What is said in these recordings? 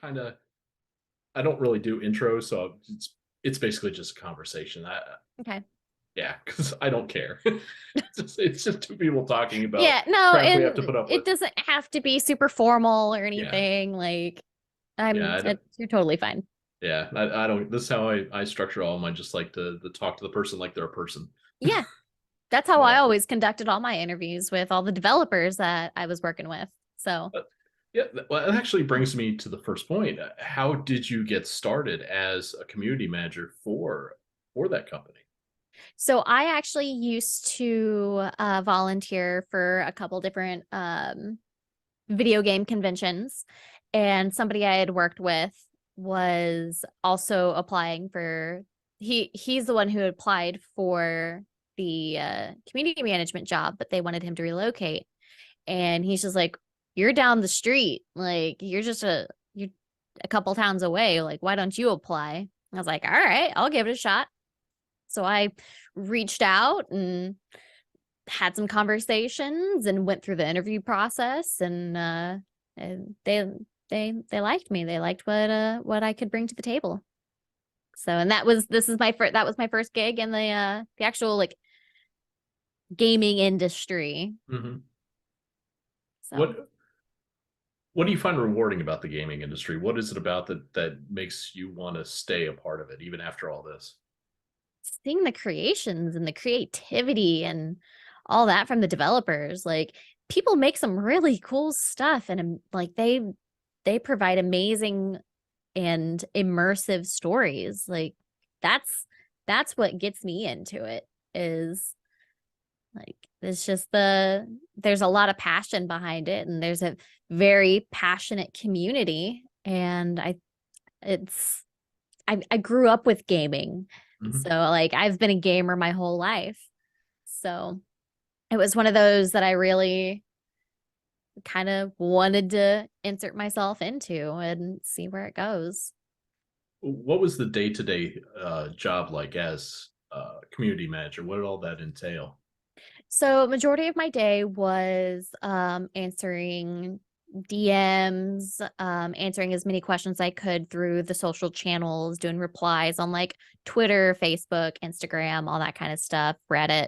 kind of, I don't really do intros, so it's basically just a conversation. Okay. Yeah, because I don't care. It's just two people talking about Yeah, no, crap we have to and put up it with. doesn't have to be super formal or Yeah, anything. Like, yeah, you're totally fine. yeah. I don't. This is how I structure all of them. I just like to talk to the person like they're a person. Yeah, that's how I Yeah. always conducted all my interviews with all the developers that I was working with. So, Yeah, well, that actually brings me to the first point. How did you get started as a community manager for that company? so I actually used to volunteer for a couple different video game conventions, and somebody I had worked with was also applying for. He's the one who applied for the community management job, but they wanted him to relocate, and he's just like, "You're down the street, like you're a couple towns away. Like, why don't you apply?" I was like, "All right, I'll give it a shot." So I reached out and had some conversations and went through the interview process, and they liked me. They liked what I could bring to the table. So, and that was my first gig in the actual like gaming industry. Hmm. So, What do you find rewarding about the gaming industry? What is it about that makes you want to stay a part of it even after all this? seeing the creations and the creativity and all that from the developers, like people make some really cool stuff, and like they provide amazing and immersive stories. Like that's what gets me into it, is like it's just there's a lot of passion behind it, and there's a very passionate community, and it's I grew up with gaming. So Hmm. like I've been a gamer my whole life. So it was one of those that I really kind of wanted to insert myself into and see where it goes. What was the day-to-day job like as community manager? What did all that entail? So majority of my day was answering DMs, answering as many questions I could through the social channels, doing replies on like Twitter, Facebook, Instagram, all that kind of stuff, Reddit.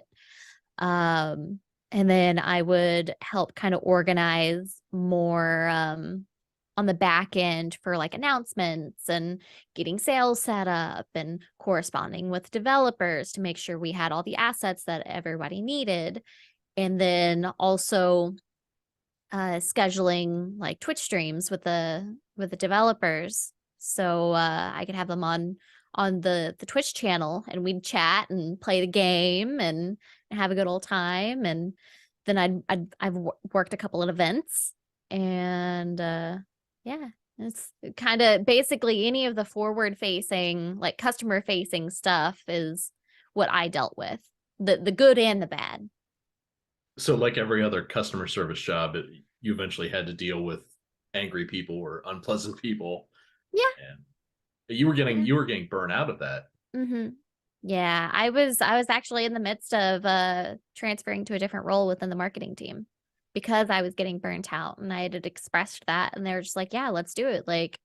Um, and then I would help kind of organize more on the back end for like announcements and getting sales set up and corresponding with developers to make sure we had all the assets that everybody needed. And then also scheduling like Twitch streams with the developers. So I could have them on the Twitch channel, and we'd chat and play the game and have a good old time. And then I've worked a couple of events, and yeah, it's kind of basically any of the forward facing, like customer facing stuff is what I dealt with, the good and the bad. So, like every other customer service job, you eventually had to deal with angry people or unpleasant people, Yeah. and you were getting Yeah. you were getting burnt out of that. Hmm. Yeah, I was actually in the midst of transferring to a different role within the marketing team because I was getting burnt out, and I had expressed that, and they were just like, "Yeah, let's do it. Like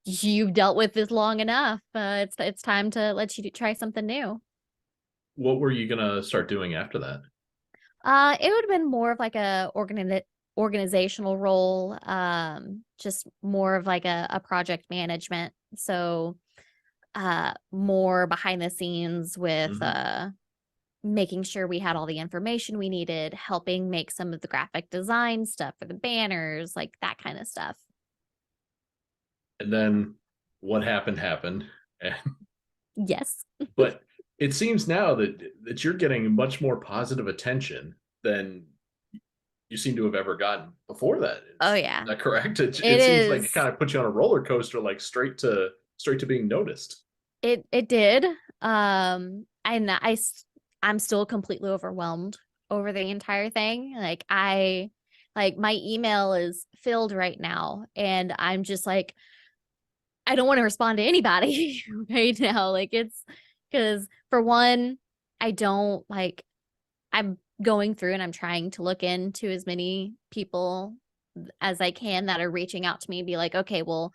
you've dealt with this long enough. It's time to let you try something new." What were you gonna start doing after that? It would have been more of like organizational role, just more of like a project management. So more behind the scenes with Hmm. making sure we had all the information we needed, helping make some of the graphic design stuff for the banners, like that kind of stuff. And then what happened, and Yes. but it seems now that you're getting much more positive attention than you seem to have ever gotten before that. Oh Is yeah. that correct? It It seems like it is. kind of puts you on a roller coaster, like straight to being noticed. It did. And I'm still completely overwhelmed over the entire thing. Like my email is filled right now, and I'm just like, I don't want to respond to anybody right now. Like it's because for one, I don't like I'm going through and I'm trying to look into as many people as I can that are reaching out to me, be like, okay, well,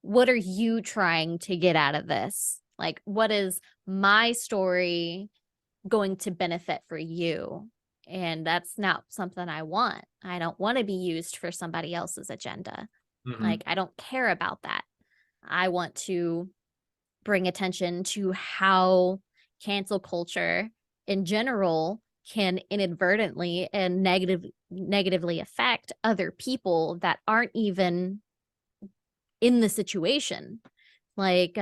what are you trying to get out of this? Like, what is my story going to benefit for you? And that's not something I want. I don't want to be used for somebody else's agenda. Hmm. Like, I don't care about that. I want to bring attention to how cancel culture in general can inadvertently and negatively affect other people that aren't even in the situation. Like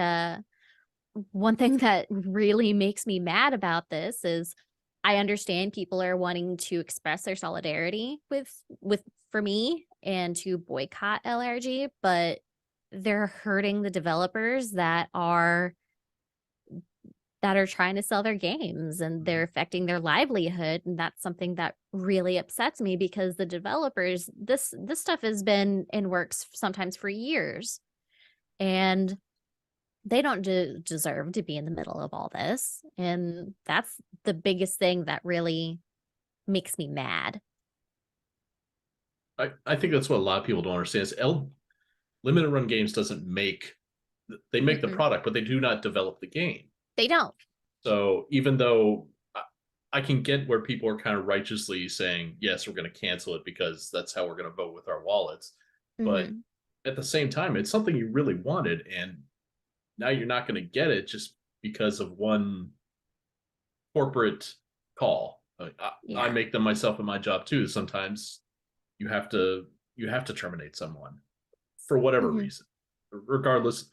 one thing that really makes me mad about this is I understand people are wanting to express their solidarity with for me and to boycott LRG, but they're hurting the developers that are trying to sell their games, and they're affecting their livelihood, and that's something that really upsets me because the developers, this stuff has been in works sometimes for years, and they don't deserve to be in the middle of all this, and that's the biggest thing that really makes me mad. I think that's what a lot of people don't understand is limited run games doesn't make they make the Mm-mm, product, but they do not develop the game. they don't. So even though I can get where people are kind of righteously saying, yes, we're going to cancel it because that's how we're going to vote with our wallets. But Mm-hmm. at the same time, it's something you really wanted. And now you're not going to get it just because of one corporate call. I Yeah. make them myself in my job too. Sometimes you have to you have to terminate someone for whatever Mm-hmm. reason, regardless.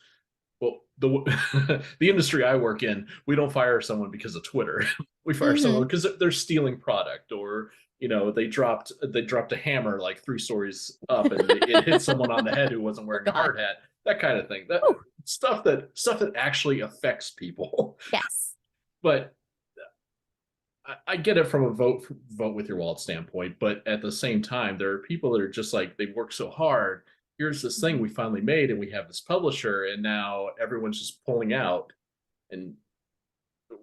Well, the industry I work in, we don't fire someone because of Twitter. We fire someone Mm-hmm. because they're stealing product, or they dropped a hammer like 3 stories up and it hit someone on the head who wasn't Oh wearing a God. hard hat. That kind of thing. That Whew. stuff that actually affects people. Yes. But I get it from a vote with your wallet standpoint, but at the same time, there are people that are just like they work so hard. Here's this thing Mm-hmm. we finally made, and we have this publisher, and now everyone's just pulling out. And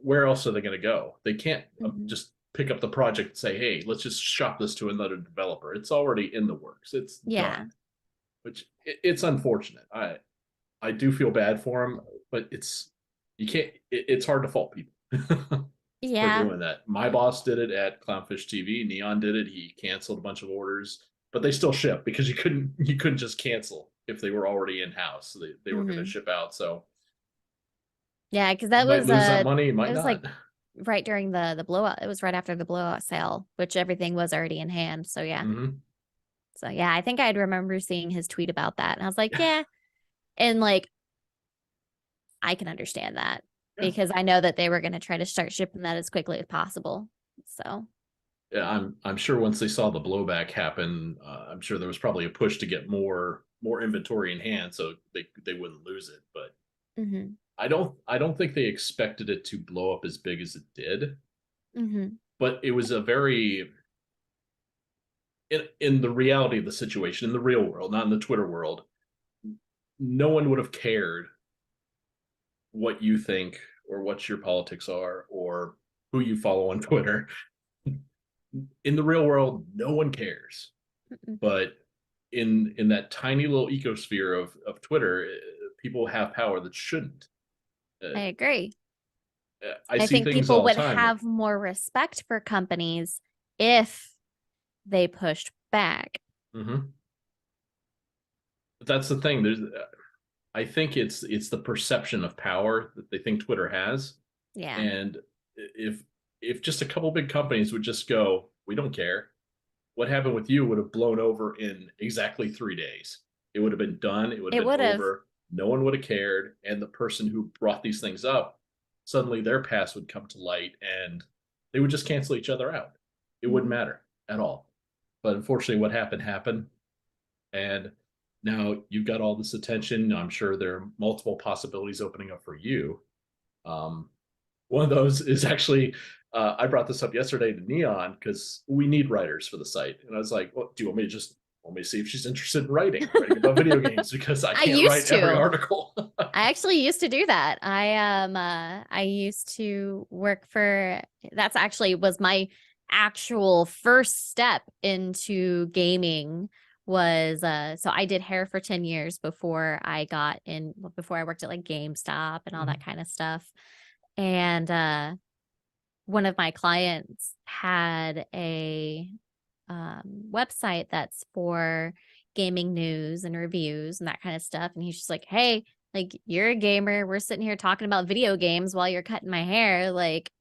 where else are they going to go? They can't Mm-hmm. just pick up the project and say, "Hey, let's just shop this to another developer." It's already in the works. It's Yeah. done, which it's unfortunate. I do feel bad for them, but you can't. It's hard to fault people. For Yeah. doing that. My boss did it at Clownfish TV. Neon did it. He canceled a bunch of orders, but they still ship because you couldn't just cancel if they were already in house. So they were going to Mm-hmm. ship out. So Yeah, because you that might was lose that money, you it might was like not. right during the blowout. It was right after the blowout sale, which everything was already in hand. So yeah. Hmm. So yeah, I think I'd remember seeing his tweet about that. And I was like, yeah. And like I can understand that Yeah, because I know that they were going to try to start shipping that as quickly as possible. So, yeah. I'm sure once they saw the blowback happen, I'm sure there was probably a push to get more inventory in hand so they wouldn't lose it. But mhm, I don't think they expected it to blow up as big as it did. mhm. But it was a very in the reality of the situation, in the real world, not in the Twitter world, no one would have cared what you think or what your politics are or who you follow on Twitter. In the real world, no one cares. Mm-mm. But in that tiny little ecosphere of Twitter, people have power that shouldn't. Uh, I agree. I I see think things people all the would time. have more respect for companies if they pushed back. Mhm. That's the thing. I think it's the perception of power that they think Twitter has. Yeah. And if if just a couple big companies would just go, we don't care, what happened with you would have blown over in exactly 3 days. It would have been done. It would It have been would have. over. No one would have cared. And the person who brought these things up, suddenly their past would come to light and they would just cancel each other out. It wouldn't Mhm. matter at all. But unfortunately, what happened. And now you've got all this attention. I'm sure there are multiple possibilities opening up for you. Um, one of those is actually I brought this up yesterday to Neon because we need writers for the site, and I was like, "Well, do you want me to see if she's interested in writing about video games because I I can't used write every to. article." I actually used to do that. I used to work for that's actually was my actual first step into gaming was so I did hair for 10 years before before I worked at like GameStop and all that kind of stuff. And one of my clients had a website that's for gaming news and reviews and that kind of stuff. And he's just like, hey, like, you're a gamer. We're sitting here talking about video games while you're cutting my hair. Like,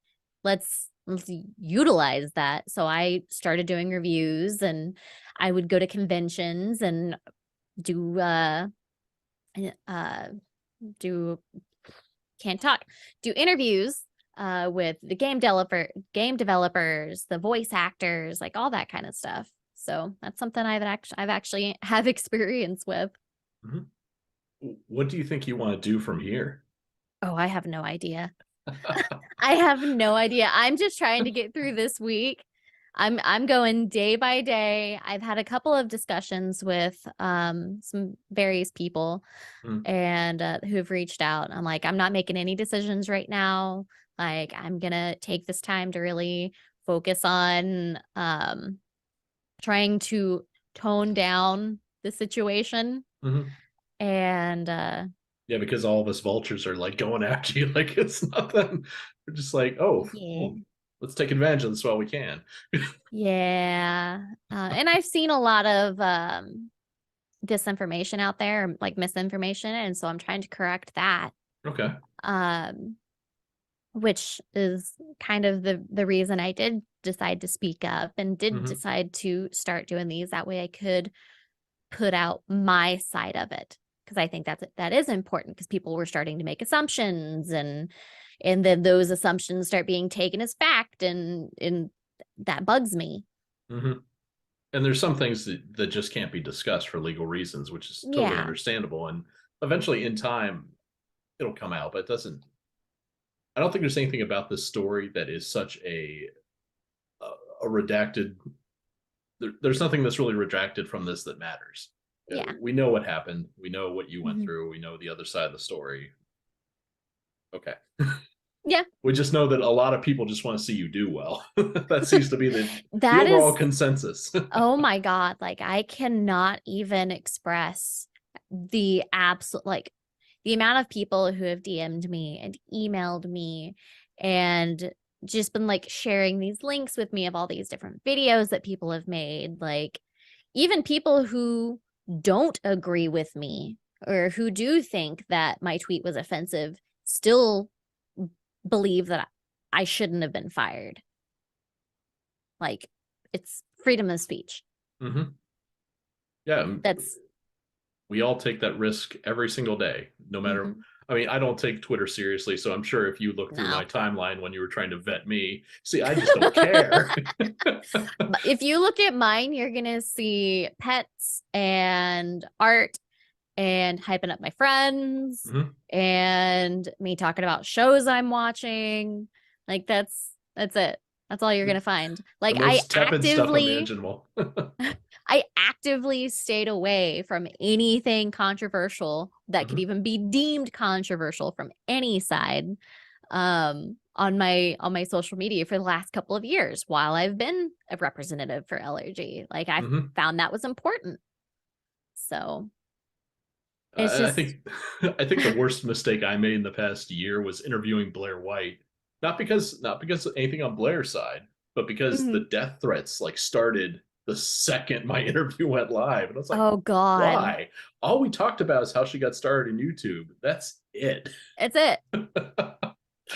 let's utilize that. So I started doing reviews, and I would go to conventions and do do can't talk do interviews with the game developers, the voice actors, like all that kind of stuff. So that's something I've actually have experience with. What do you think you want to do from here? Oh, I have no idea. I have no idea. I'm just trying to get through this week. I'm going day by day. I've had a couple of discussions with some various people and who have reached out. I'm like, I'm not making any decisions right now. Like, I'm gonna take this time to really focus on trying to tone down the situation. And Yeah, because all of us vultures are like going after you like it's nothing. We're just like, oh, yeah. well, let's take advantage of this while we can. Yeah. And I've seen a lot of disinformation out there, like misinformation, and so I'm trying to correct that. Okay. Which is kind of the reason I did decide to speak up and did decide to start doing these. That way I could put out my side of it, because I think that is important, because people were starting to make assumptions, and then those assumptions start being taken as fact, and that bugs me. And there's some things that just can't be discussed for legal reasons, which is totally understandable. And eventually, in time, it'll come out. But it doesn't. I don't think there's anything about this story that is such a redacted. There's nothing that's really redacted from this that matters. Yeah. We know what happened. We know what you went through. We know the other side of the story. Okay. Yeah. We just know that a lot of people just want to see you do well. That seems to be the that overall is consensus. Oh my God. Like, I cannot even express the absolute, like, the amount of people who have DM'd me and emailed me and just been like sharing these links with me of all these different videos that people have made. Like, even people who don't agree with me or who do think that my tweet was offensive still believe that I shouldn't have been fired. Like, it's freedom of speech. Yeah. That's We all take that risk every single day, no matter. I mean, I don't take Twitter seriously, so I'm sure if you look through my timeline when you were trying to vet me, see, I just don't care. If you look at mine, you're gonna see pets and art and hyping up my friends and me talking about shows I'm watching. Like, that's it. That's all you're gonna find. Like, I actively stayed away from anything controversial that could even be deemed controversial from any side on my social media for the last couple of years while I've been a representative for LRG. Like, I found that was important. So it's just, I think the worst mistake I made in the past year was interviewing Blair White. Not because of anything on Blair's side, but because the death threats like started the second my interview went live. And I was like, oh God, why? All we talked about is how she got started in YouTube. That's it. It's it.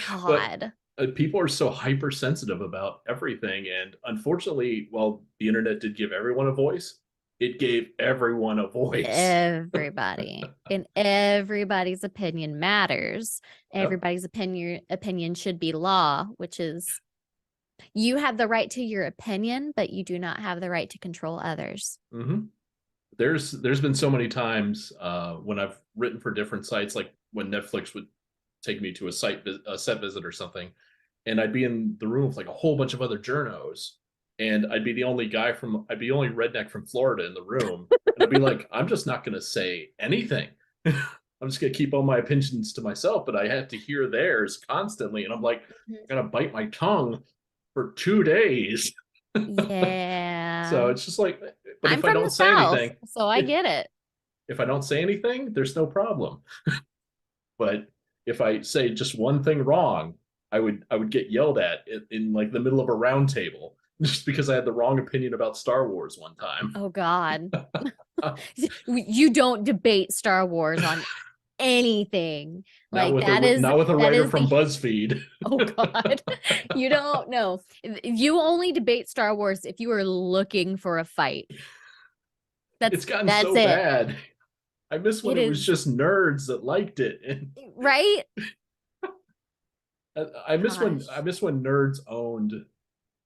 God. But people are so hypersensitive about everything. And unfortunately, while the internet did give everyone a voice, it gave everyone a voice. Everybody. And everybody's opinion matters. Everybody's opinion should be law, which is, you have the right to your opinion, but you do not have the right to control others. There's been so many times when I've written for different sites, like when Netflix would take me to a set visit or something, and I'd be in the room with like a whole bunch of other journos, and I'd be the only redneck from Florida in the room, and I'd be like, I'm just not going to say anything. I'm just going to keep all my opinions to myself, but I had to hear theirs constantly, and I'm like, I'm going to bite my tongue for 2 days. Yeah. So it's just like, but I'm if I from the don't say South, anything, so I get it. if I don't say anything, there's no problem. But if I say just one thing wrong, I would get yelled at in like the middle of a round table just because I had the wrong opinion about Star Wars one time. Oh God. You don't debate Star Wars on anything. Like Not with a that writer is from the BuzzFeed. oh God. You don't know. You only debate Star Wars if you are looking for a fight. It's gotten That's so it. bad. I miss when It it was is just nerds that liked it, and right. I Gosh. miss when nerds owned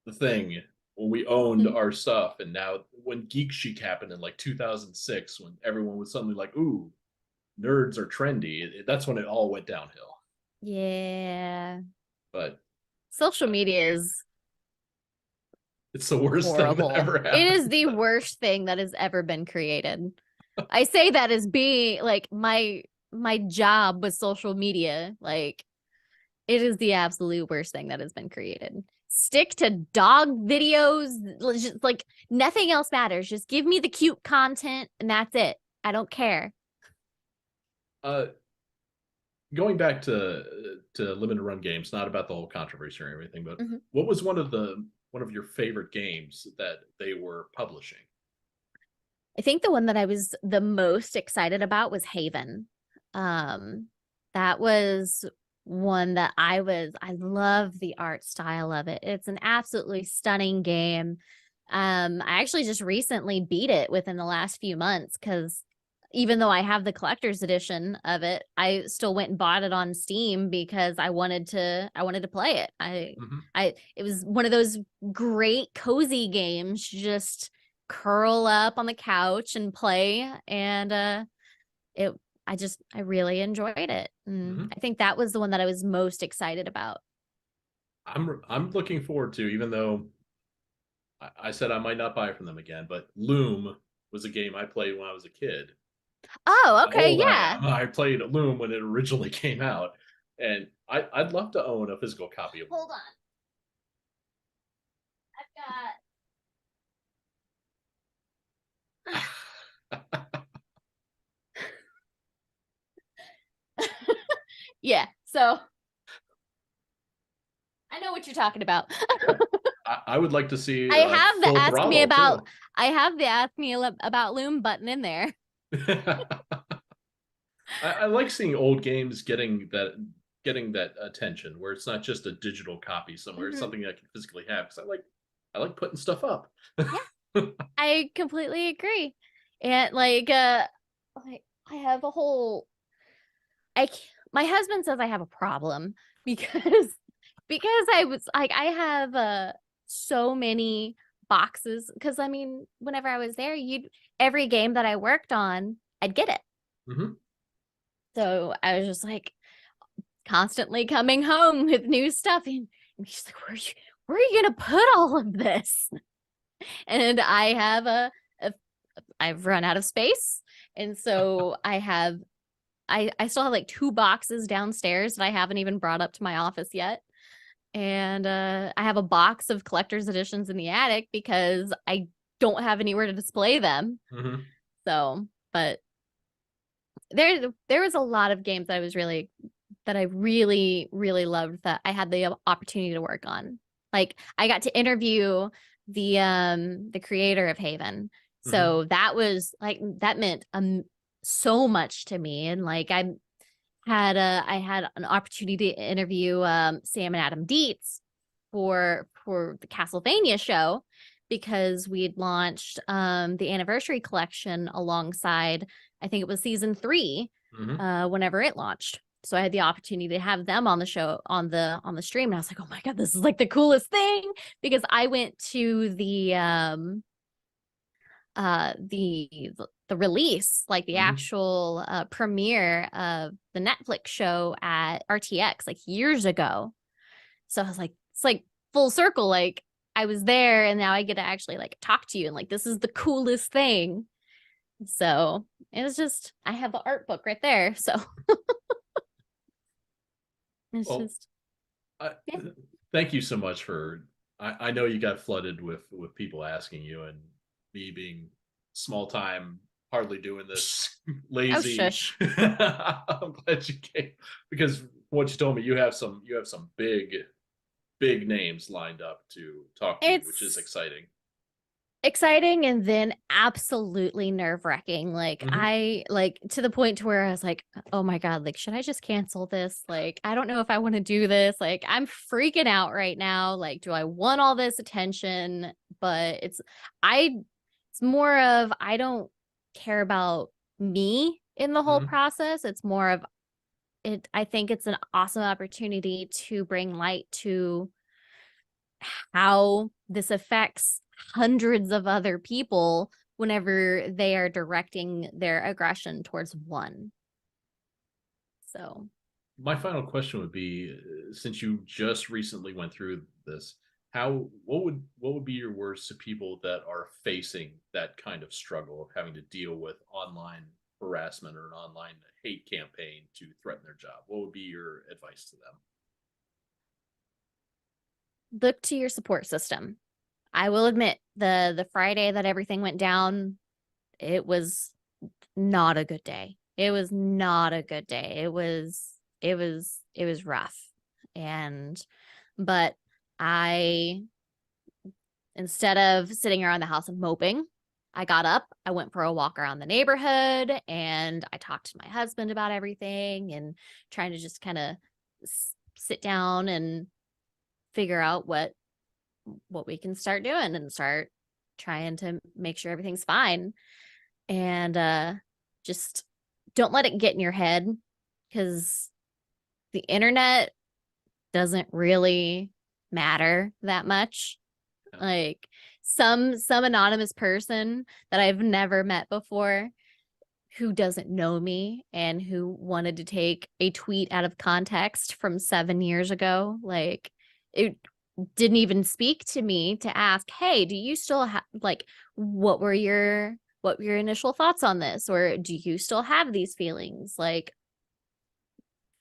the thing, when we owned Mhm. our stuff, and now when Geek Chic happened in like 2006, when everyone was suddenly like, "Ooh, nerds are trendy," that's when it all went downhill. Yeah. But Social uh, media is it's the worst thing that horrible. ever It is happened. the worst thing that has ever been created. I say that as being like my job with social media. Like it is the absolute worst thing that has been created. Stick to dog videos. Just like nothing else matters. Just give me the cute content and that's it. I don't care. uh, Going back to limited run games, not about the whole controversy or everything, but Mhm. what was one of your favorite games that they were publishing? I think the one that I was the most excited about was Haven. Um, that was one that I love the art style of it. It's an absolutely stunning game. I actually just recently beat it within the last few months because even though I have the collector's edition of it, I still went and bought it on Steam because I wanted to play it. Mm-hmm. It was one of those great cozy games, just curl up on the couch and play and it I really enjoyed it. And Mm-hmm. I think that was the one that I was most excited about. I'm looking forward to, even though I said I might not buy from them again, but Loom was a game I played when I was a kid. Oh, How okay, old I yeah. am. I played Loom when it originally came out, and I'd love to own a physical copy of Hold on. I've Loom. got yeah. So I know what you're talking about. Yeah, I would like to see I have the full ask me throttle about too. I have the ask me about Loom button in there. I like seeing old games getting that attention where it's not just a digital copy somewhere, it's Hmm. something I can physically have because I like putting stuff up. Yeah, I completely agree. And like I have a whole my husband says I have a problem because I was like I have so many boxes because I mean whenever I was there you'd every game that I worked on I'd get it. Hmm. So I was just like constantly coming home with new stuff and she's like where are you gonna put all of this? And I have a I've run out of space. And so I still have like two boxes downstairs that I haven't even brought up to my office yet. And I have a box of collector's editions in the attic because I don't have anywhere to display them. Hmm. So, but there was a lot of games that I really loved that I had the opportunity to work on. Like I got to interview the creator of Haven. Hmm. So that was like that meant so much to me and like I had an opportunity to interview Sam and Adam Dietz for the Castlevania show because we'd launched the anniversary collection alongside I think it was season 3 Hmm. whenever it launched. So I had the opportunity to have them on the show on the stream and I was like, "Oh my god, this is like the coolest thing" because I went to uh the the release, like the Hmm. actual premiere of the Netflix show at RTX like years ago. So I was like, it's like full circle. Like I was there and now I get to actually like talk to you and like this is the coolest thing. So it was just I have the art book right there. So it's Well, just I, yeah. thank you so much for. I know you got flooded with people asking you and me being small time, hardly doing this, Oh, lazy. shush. I'm glad you came because what you told me, you have some big names lined up to talk to, which is It's exciting. exciting and then absolutely nerve-wracking. Like Hmm. I like to the point to where I was like, oh my God, like should I just cancel this? Like I don't know if I want to do this. Like I'm freaking out right now. Like, do I want all this attention? But I it's more of I don't care about me in the whole Hmm. process. It's more of it, I think it's an awesome opportunity to bring light to how this affects hundreds of other people whenever they are directing their aggression towards one. So, My final question would be, since you just recently went through this, how what would be your words to people that are facing that kind of struggle of having to deal with online harassment or an online hate campaign to threaten their job? What would be your advice to them? look to your support system. I will admit the Friday that everything went down, it was not a good day. It was not a good day. It was rough. And but I instead of sitting around the house and moping, I got up, I went for a walk around the neighborhood, and I talked to my husband about everything and trying to just kind of sit down and figure out what we can start doing and start trying to make sure everything's fine. And just don't let it get in your head because the internet doesn't really matter that much. Yeah. Like some anonymous person that I've never met before who doesn't know me and who wanted to take a tweet out of context from 7 years ago, like it didn't even speak to me to ask, hey, do you still have like what were your initial thoughts on this, or do you still have these feelings? Like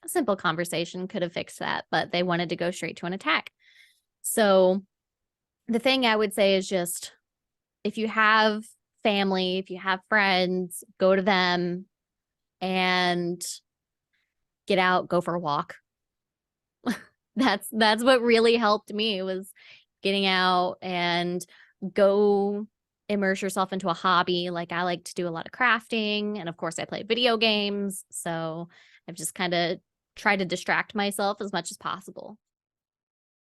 a simple conversation could have fixed that, but they wanted to go straight to an attack. So the thing I would say is just if you have family, if you have friends, go to them and get out, go for a walk. That's what really helped me was getting out and go immerse yourself into a hobby. Like I like to do a lot of crafting, and of course I play video games, so I've just kind of tried to distract myself as much as possible.